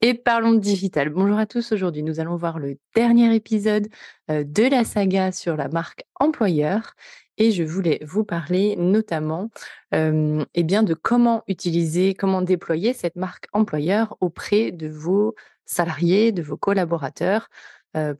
Et parlons de digital. Bonjour à tous, aujourd'hui nous allons voir le dernier épisode de la saga sur la marque employeur et je voulais vous parler notamment eh bien de comment utiliser, comment déployer cette marque employeur auprès de vos salariés, de vos collaborateurs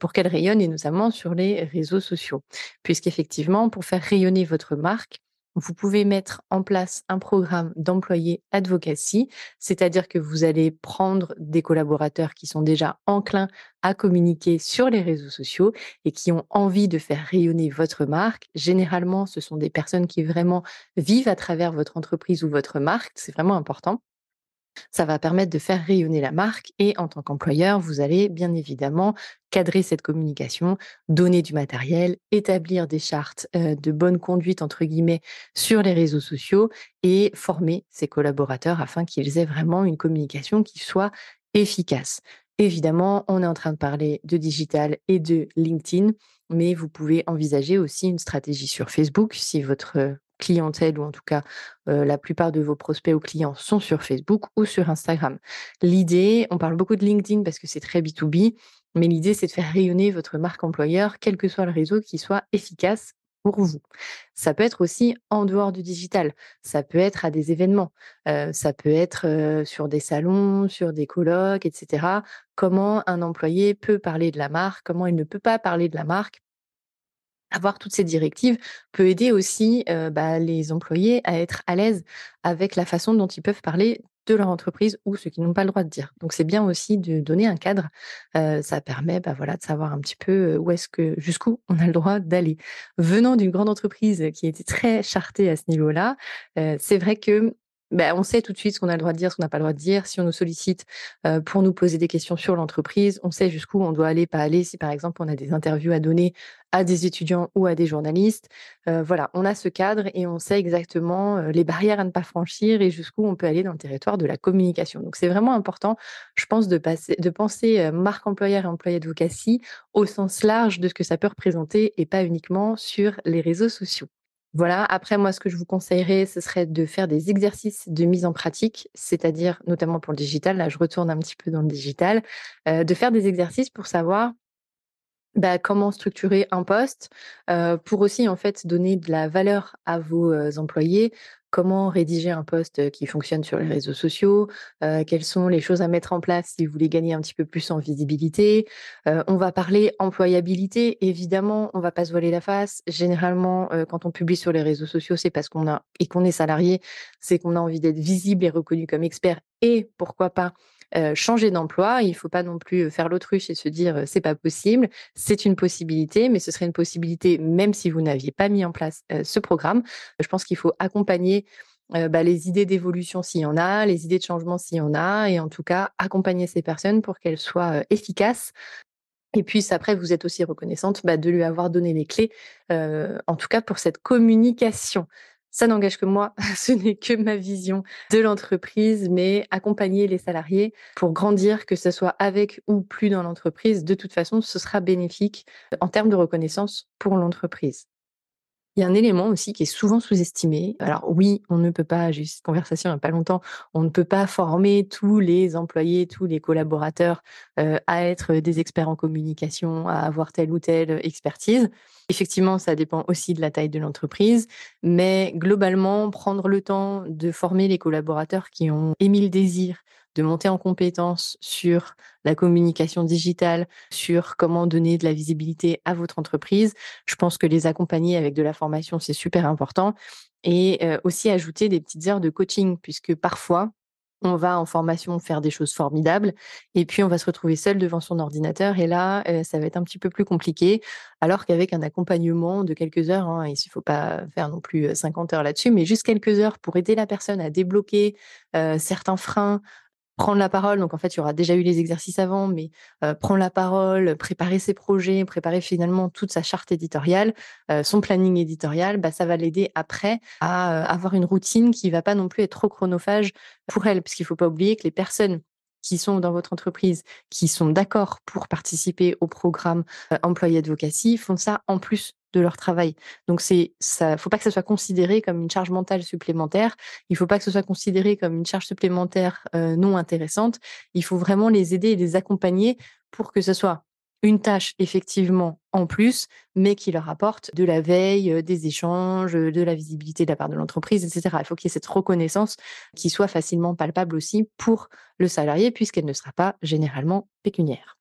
pour qu'elle rayonne et notamment sur les réseaux sociaux. Puisqu'effectivement, pour faire rayonner votre marque, vous pouvez mettre en place un programme d'employé advocacy, c'est-à-dire que vous allez prendre des collaborateurs qui sont déjà enclins à communiquer sur les réseaux sociaux et qui ont envie de faire rayonner votre marque. Généralement, ce sont des personnes qui vraiment vivent à travers votre entreprise ou votre marque. C'est vraiment important. Ça va permettre de faire rayonner la marque et en tant qu'employeur, vous allez bien évidemment cadrer cette communication, donner du matériel, établir des chartes de bonne conduite, entre guillemets, sur les réseaux sociaux et former ses collaborateurs afin qu'ils aient vraiment une communication qui soit efficace. Évidemment, on est en train de parler de digital et de LinkedIn, mais vous pouvez envisager aussi une stratégie sur Facebook si votre clientèle ou en tout cas la plupart de vos prospects ou clients sont sur Facebook ou sur Instagram. L'idée, on parle beaucoup de LinkedIn parce que c'est très B2B, mais l'idée, c'est de faire rayonner votre marque employeur, quel que soit le réseau, qui soit efficace pour vous. Ça peut être aussi en dehors du digital. Ça peut être à des événements. Ça peut être sur des salons, sur des colloques, etc. Comment un employé peut parler de la marque, comment il ne peut pas parler de la marque. Avoir toutes ces directives peut aider aussi, les employés à être à l'aise avec la façon dont ils peuvent parler de leur entreprise ou ce qu'ils n'ont pas le droit de dire. Donc c'est bien aussi de donner un cadre, ça permet, voilà, de savoir un petit peu, où est-ce que jusqu'où on a le droit d'aller. Venant d'une grande entreprise qui était très chartée à ce niveau-là, c'est vrai que, on sait tout de suite ce qu'on a le droit de dire, ce qu'on n'a pas le droit de dire. Si on nous sollicite, pour nous poser des questions sur l'entreprise, on sait jusqu'où on doit aller, pas aller. Si par exemple on a des interviews à donner à des étudiants ou à des journalistes. Voilà, on a ce cadre et on sait exactement, les barrières à ne pas franchir et jusqu'où on peut aller dans le territoire de la communication. Donc c'est vraiment important, je pense, de penser, marque employeur et employé advocacy au sens large de ce que ça peut représenter et pas uniquement sur les réseaux sociaux. Voilà, après moi ce que je vous conseillerais, ce serait de faire des exercices de mise en pratique, c'est-à-dire notamment pour le digital, là je retourne un petit peu dans le digital, de faire des exercices pour savoir comment structurer un poste, pour aussi, en fait, donner de la valeur à vos, employés. Comment rédiger un post, qui fonctionne sur les réseaux sociaux? Quelles sont les choses à mettre en place si vous voulez gagner un petit peu plus en visibilité? On va parler employabilité, évidemment, on va pas se voiler la face. Généralement, quand on publie sur les réseaux sociaux, c'est parce qu'on est salarié, c'est qu'on a envie d'être visible et reconnu comme expert et pourquoi pas, changer d'emploi. Il faut pas non plus, faire l'autruche et se dire, «C'est pas possible». C'est une possibilité, mais ce serait une possibilité même si vous n'aviez pas mis en place, ce programme. Je pense qu'il faut accompagner, les idées d'évolution s'il y en a, les idées de changement s'il y en a et en tout cas accompagner ces personnes pour qu'elles soient, efficaces et puis après vous êtes aussi reconnaissante, de lui avoir donné les clés, en tout cas pour cette communication. Ça n'engage que moi, ce n'est que ma vision de l'entreprise, mais accompagner les salariés pour grandir, que ce soit avec ou plus dans l'entreprise, de toute façon, ce sera bénéfique, en termes de reconnaissance pour l'entreprise. Il y a un élément aussi qui est souvent sous-estimé. Alors oui, on ne peut pas, j'ai eu cette conversation il n'y a pas longtemps, on ne peut pas former tous les employés, tous les collaborateurs, à être des experts en communication, à avoir telle ou telle expertise. Effectivement, ça dépend aussi de la taille de l'entreprise, mais globalement, prendre le temps de former les collaborateurs qui ont émis le désir de monter en compétences sur la communication digitale, sur comment donner de la visibilité à votre entreprise, je pense que les accompagner avec de la formation, c'est super important et aussi ajouter des petites heures de coaching puisque parfois, on va en formation faire des choses formidables et puis on va se retrouver seul devant son ordinateur et là, ça va être un petit peu plus compliqué. Alors qu'avec un accompagnement de quelques heures, hein, il ne faut pas faire non plus, 50 heures là-dessus, mais juste quelques heures pour aider la personne à débloquer, certains freins, prendre la parole, donc en fait, il y aura déjà eu les exercices avant, mais prendre la parole, préparer ses projets, préparer finalement toute sa charte éditoriale, son planning éditorial, ça va l'aider après à, avoir une routine qui va pas non plus être trop chronophage pour elle. Parce qu'il faut pas oublier que les personnes qui sont dans votre entreprise, qui sont d'accord pour participer au programme, Employee Advocacy, font ça en plus de leur travail. Donc c'est ça, faut pas que ça soit considéré comme une charge mentale supplémentaire. Il faut pas que ce soit considéré comme une charge supplémentaire, non intéressante. Il faut vraiment les aider et les accompagner pour que ce soit une tâche effectivement en plus, mais qui leur apporte de la veille, des échanges, de la visibilité de la part de l'entreprise, et cetera. Il faut qu'il y ait cette reconnaissance qui soit facilement palpable aussi pour le salarié, puisqu'elle ne sera pas généralement pécuniaire.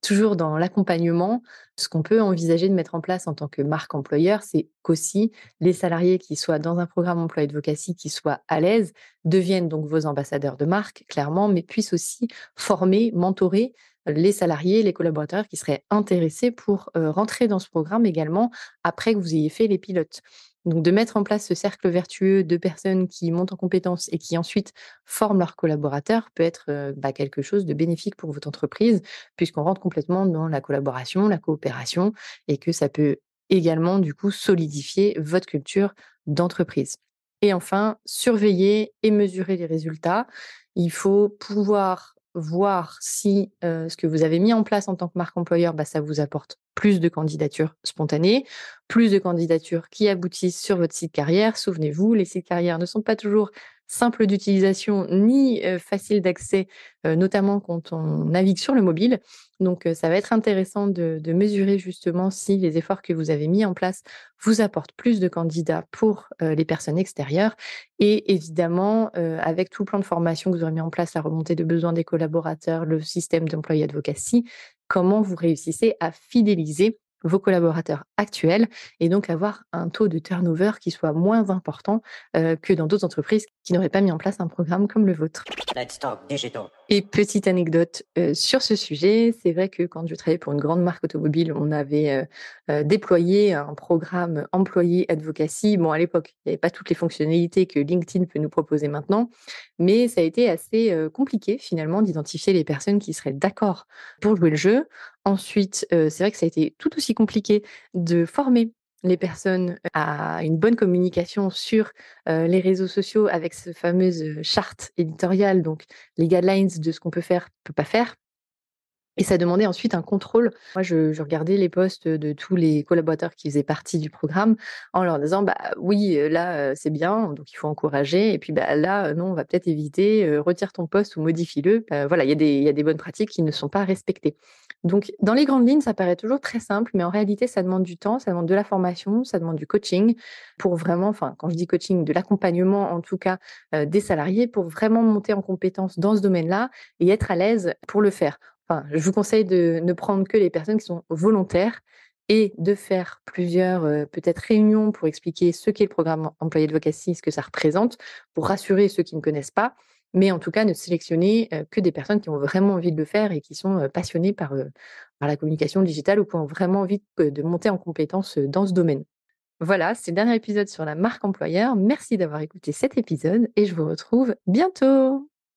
Toujours dans l'accompagnement, ce qu'on peut envisager de mettre en place en tant que marque employeur, c'est qu'aussi les salariés qui soient dans un programme Employee Advocacy, qui soient à l'aise, deviennent donc vos ambassadeurs de marque, clairement, mais puissent aussi former, mentorer les salariés, les collaborateurs qui seraient intéressés pour rentrer dans ce programme également après que vous ayez fait les pilotes. Donc de mettre en place ce cercle vertueux de personnes qui montent en compétences et qui ensuite forment leurs collaborateurs peut être quelque chose de bénéfique pour votre entreprise, puisqu'on rentre complètement dans la collaboration, la coopération, et que ça peut également, du coup, solidifier votre culture d'entreprise. Et enfin, surveiller et mesurer les résultats. Il faut pouvoir voir si ce que vous avez mis en place en tant que marque employeur, ça vous apporte plus de candidatures spontanées, plus de candidatures qui aboutissent sur votre site carrière. Souvenez-vous, les sites carrières ne sont pas toujours simples d'utilisation ni faciles d'accès, notamment quand on navigue sur le mobile. Donc, ça va être intéressant de mesurer justement si les efforts que vous avez mis en place vous apportent plus de candidats pour les personnes extérieures. Et évidemment, avec tout le plan de formation que vous aurez mis en place, la remontée de besoins des collaborateurs, le système d'employé advocacy, comment vous réussissez à fidéliser vos collaborateurs actuels et donc avoir un taux de turnover qui soit moins important que dans d'autres entreprises qui n'auraient pas mis en place un programme comme le vôtre. Let's talk digital. Et petite anecdote, sur ce sujet, c'est vrai que quand je travaillais pour une grande marque automobile, on avait, déployé un programme employé advocacy. Bon, à l'époque, il y avait pas toutes les fonctionnalités que LinkedIn peut nous proposer maintenant, mais ça a été assez, compliqué finalement d'identifier les personnes qui seraient d'accord pour jouer le jeu. Ensuite, c'est vrai que ça a été tout aussi compliqué de former les personnes à une bonne communication sur, les réseaux sociaux avec ce fameuse, charte éditoriale, donc les guidelines de ce qu'on peut pas faire. Et ça demandait ensuite un contrôle. Moi, je regardais les posts de tous les collaborateurs qui faisaient partie du programme en leur disant: «Bah, oui, là, c'est bien, donc il faut encourager et puis, bah, là, non, on va peut-être éviter, retire ton post ou modifie-le». Voilà, il y a des bonnes pratiques qui ne sont pas respectées. Donc dans les grandes lignes, ça paraît toujours très simple, mais en réalité, ça demande du temps, ça demande de la formation, ça demande du coaching pour vraiment, enfin, quand je dis coaching, de l'accompagnement en tout cas, des salariés pour vraiment monter en compétences dans ce domaine-là et être à l'aise pour le faire. Enfin, je vous conseille de ne prendre que les personnes qui sont volontaires et de faire plusieurs, peut-être réunions pour expliquer ce qu'est le programme Employé Advocacy, ce que ça représente, pour rassurer ceux qui ne connaissent pas. Mais en tout cas, ne sélectionner, que des personnes qui ont vraiment envie de le faire et qui sont, passionnées par la communication digitale ou qui ont vraiment envie de monter en compétences, dans ce domaine. Voilà, c'est le dernier épisode sur la marque employeur. Merci d'avoir écouté cet épisode et je vous retrouve bientôt!